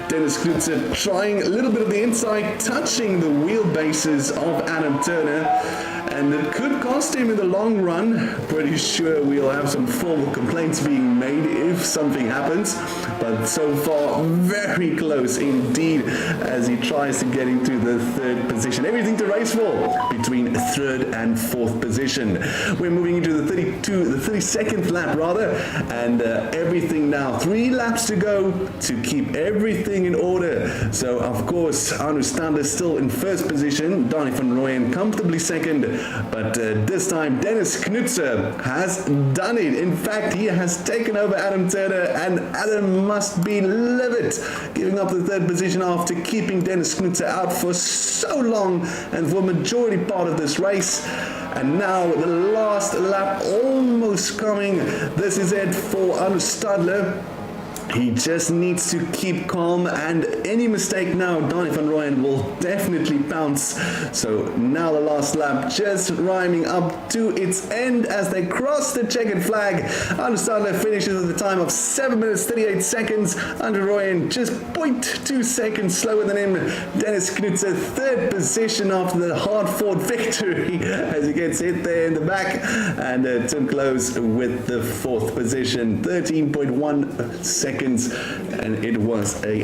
Dennis Knudsen trying a little bit of the inside, touching the wheelbases of Adam Turner, and it could cost him in the long run. Pretty sure we'll have some formal complaints being made if something happens, but so far very close indeed as he tries to get into the 3rd position. Everything to race for between 3rd and 4th position. We're moving into the 32nd lap rather, and everything now 3 laps to go to keep everything in order. So of course Hernus is still in 1st position, Donny van Rooyen comfortably 2nd, but this time Dennis Knudsen has done it. In fact, he has taken over Adam Turner, and Adam must be livid, giving up the 3rd position after keeping Dennis Knudsen out for so long and for a majority part of this race. And now the last lap almost coming. This is it for Hernus. He just needs to keep calm, and any mistake now, Donny van Rooyen will definitely bounce. So now the last lap just rhyming up to its end as they cross the checkered flag. Hernus finishes with a time of 7 minutes 38 seconds. Van Rooyen just 0.2 seconds slower than him. Dennis Knudsen third position after the hard-fought victory as he gets hit there in the back. And Tim Close with the fourth position, 13.1 seconds. And it was a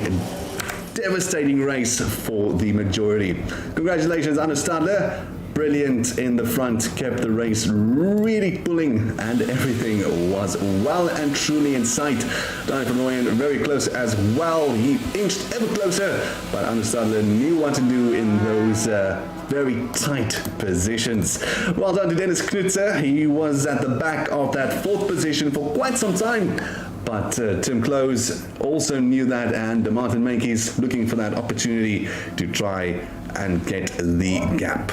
devastating race for the majority. Congratulations, Hernus Stadler. Brilliant in the front, kept the race really pulling, and everything was well and truly in sight. Donny van Rooyen very close as well. He inched ever closer, but Hernus Stadler knew what to do in those very tight positions. Well done to Dennis Knudsen. He was at the back of that fourth position for quite some time. But Tim Close also knew that, and Martin Meintjes looking for that opportunity to try and get the gap.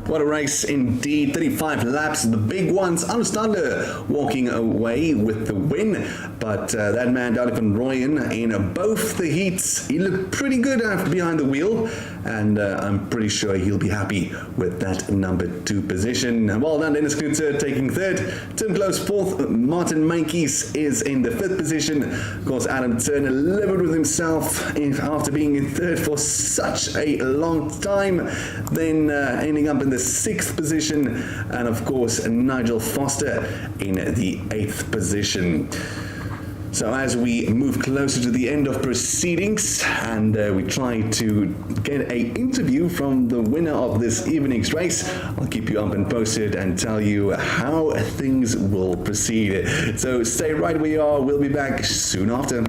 What a race indeed, 35 laps, the big ones. Hernus Stadler walking away with the win, but that man, Donny van Rooyen, in both the heats, he looked pretty good behind the wheel, and I'm pretty sure he'll be happy with that number 2 position. Well done, Dennis Knudsen taking third, Tim Close fourth, Martin Meintjes is in the fifth position. Of course, Adam Turner livid with himself after being in third for such a long time, then ending up in the sixth position, and of course Nigel Foster in the 8th position. So as we move closer to the end of proceedings, and we try to get an interview from the winner of this evening's race, I'll keep you up and posted and tell you how things will proceed. So stay right where you are, we'll be back soon after.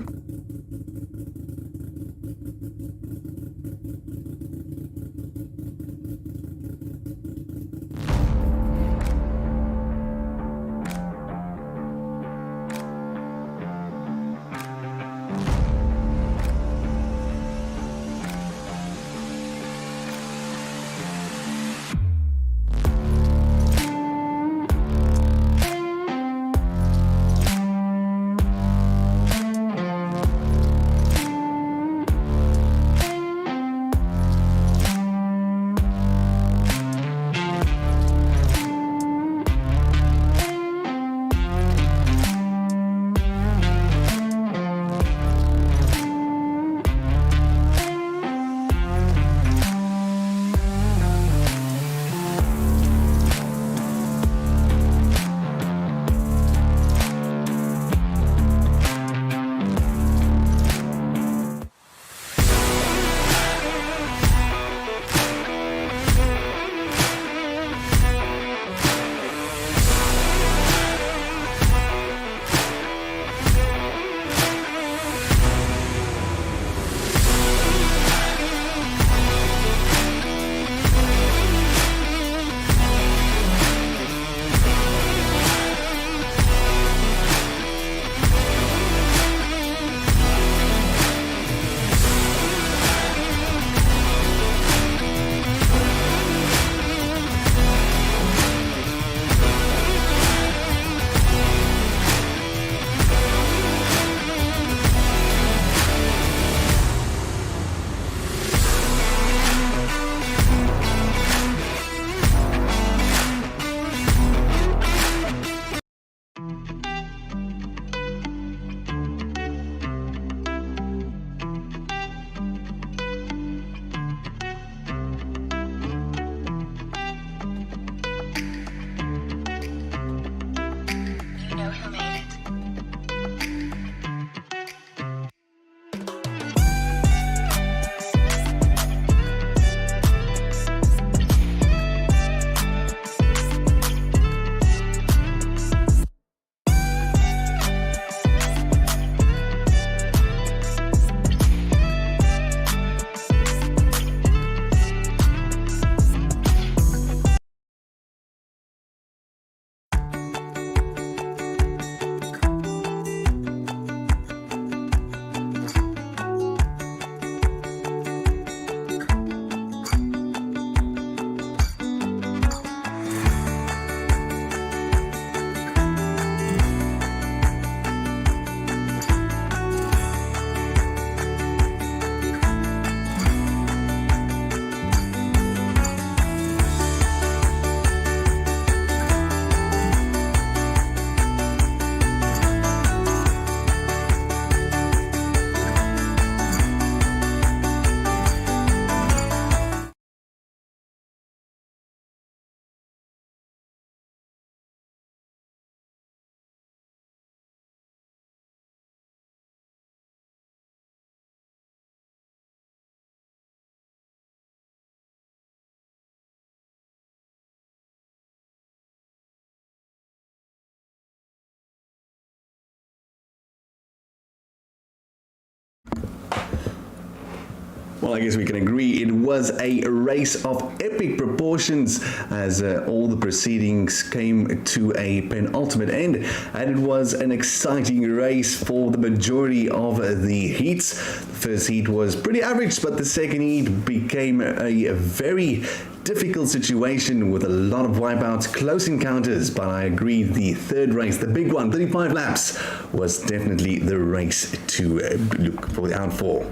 Well, I guess we can agree it was a race of epic proportions as all the proceedings came to a penultimate end, and it was an exciting race for the majority of the heats. The first heat was pretty average, but the second heat became a very difficult situation with a lot of wipeouts, close encounters, but I agree the third race, the big one, 35 laps, was definitely the race to look out for.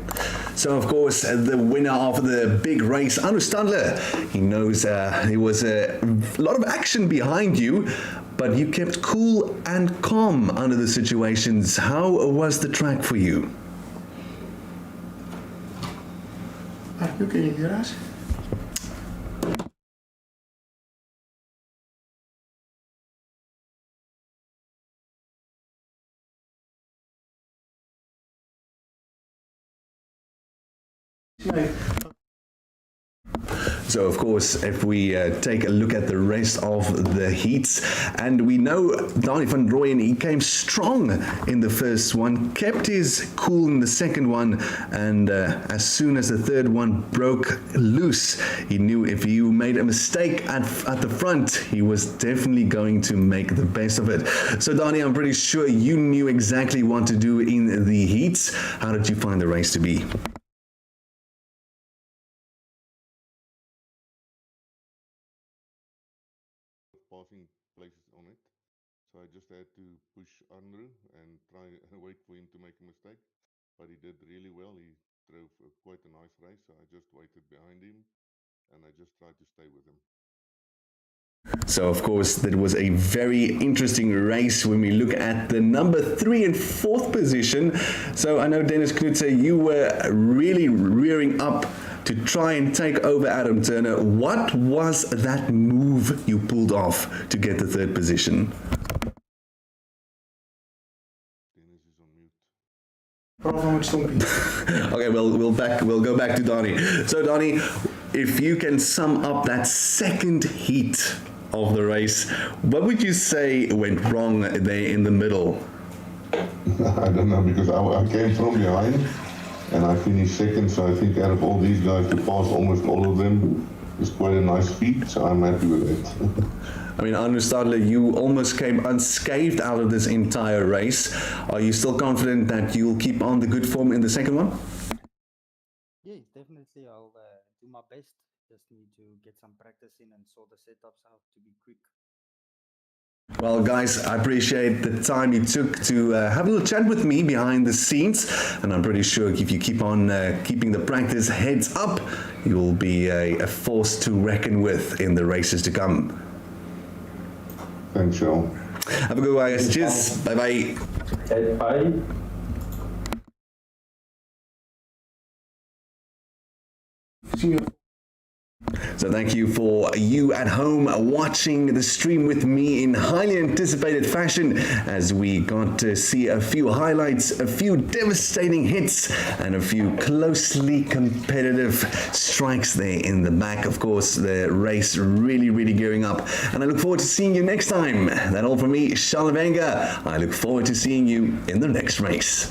So, of course, the winner of the big race, Hernus, he knows there was a lot of action behind you, but you kept cool and calm under the situations. How was the track for you? You can hear us? So, of course, if we take a look at the rest of the heats, and we know Dani van Rooyen, he came strong in the first one, kept his cool in the second one, and as soon as the third one broke loose, he knew if he made a mistake at the front, he was definitely going to make the best of it. So, Dani, I'm pretty sure you knew exactly what to do in the heats. How did you find the race to be? Passing places on it, so I just had to push Andrew and try and wait for him to make a mistake, but he did really well. He drove quite a nice race, so I just waited behind him and I just tried to stay with him. So, of course, that was a very interesting race when we look at the number 3 and 4th position. So I know, Dennis Knutze, you were really rearing up to try and take over Adam Turner. What was that move you pulled off to get the 3rd position? Dennis is on mute. Problem with Stompie. Okay, well, we'll go back to Donnie. So, Donnie, if you can sum up that second heat of the race, what would you say went wrong there in the middle? I don't know, because I came from behind and I finished second, so I think out of all these guys to pass almost all of them is quite a nice feat, so I'm happy with it. I mean, Hernus, you almost came unscathed out of this entire race. Are you still confident that you'll keep on the good form in the second one? Yeah, definitely. I'll do my best. Just need to get some practice in and sort the setups out to be quick. Well, guys, I appreciate the time you took to have a little chat with me behind the scenes, and I'm pretty sure if you keep on keeping the practice heads up, you will be a force to reckon with in the races to come. Thanks, Joel. Have a good one, guys. Cheers. Bye-bye. Okay, bye. See you. So thank you for you at home watching the stream with me in highly anticipated fashion as we got to see a few highlights, a few devastating hits, and a few closely competitive strikes there in the back. Of course, the race really gearing up, and I look forward to seeing you next time. That's all from me, Charles Wenger. I look forward to seeing you in the next race.